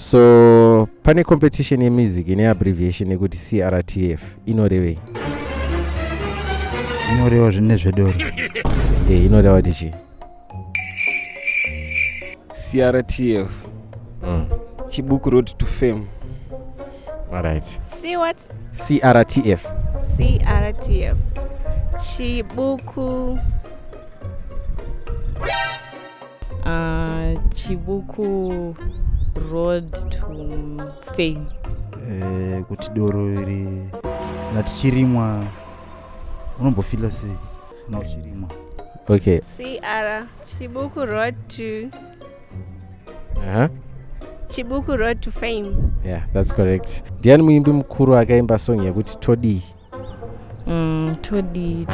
So pane competition yemusic ine abbreviation yekuti CRTF inorevei? Inoreva zvine zvedoro. Inoreva tichi? CRTF. Chibuku Road to Fame. Alright. See what? CRTF. CRTF. Chibuku. Chibuku Road to Fame. Kuti doro iri ngati chirimwa unombofila sei na chirimwa. Okay. Chibuku Road to Chibuku Road to Fame. Yeah, that's correct. Ndiani muimbi mukuru akaimba song yekuti Todi? Todi.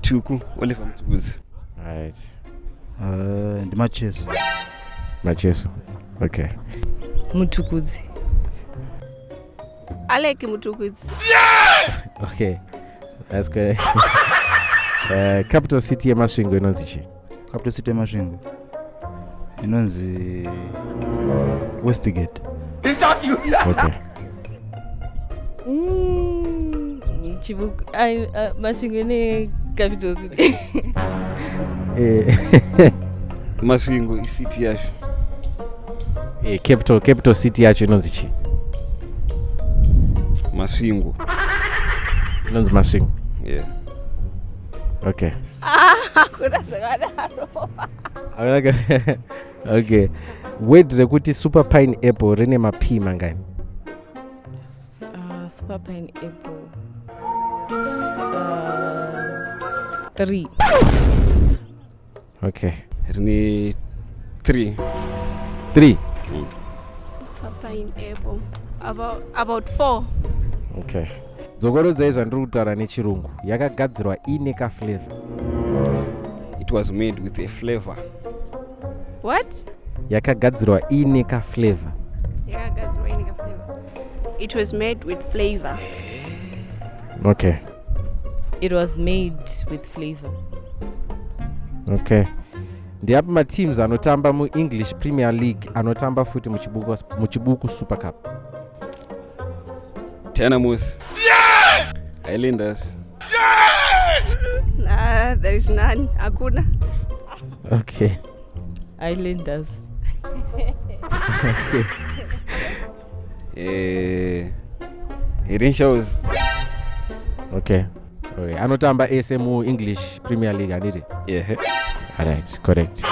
Tuku, Oliver Mtukudzi. Right. Ndi Macheso. Macheso. Okay. Mutukudzi. Aleki Mutukudzi. Okay. That's correct. Capital city yemasvingo inonzi chi? Capital city yemasvingo inonzi Westgate. Okay. Chibuku masvingo ne capital city. Masvingo city yacho. Capital city yacho inonzi chi? Masvingo. Inonzi Masvingo. Yeah. Okay. Kuna sakadaro. Okay. Word rekuti super pineapple rine mapi mangani? Super pineapple. 3. Okay. Rine 3. 3. Super pineapple. About 4. Okay. Dzokorodzai zvandiri kutaura nechirungu yakagadzirwa ine ka flavor. It was made with a flavor. What? Yakagadzirwa ine ka flavor. Yakagadzirwa ine ka flavor. It was made with flavor. Okay. It was made with flavor. Okay. Ndiapo ma teams anotamba mu English Premier League anotamba futi muchibuku Super Cup. Tenamus. Islanders. There is none. Hakuna. Okay. Islanders. Shows. Okay. Anotamba ASMU English Premier League aniti? Yeah. Alright, correct.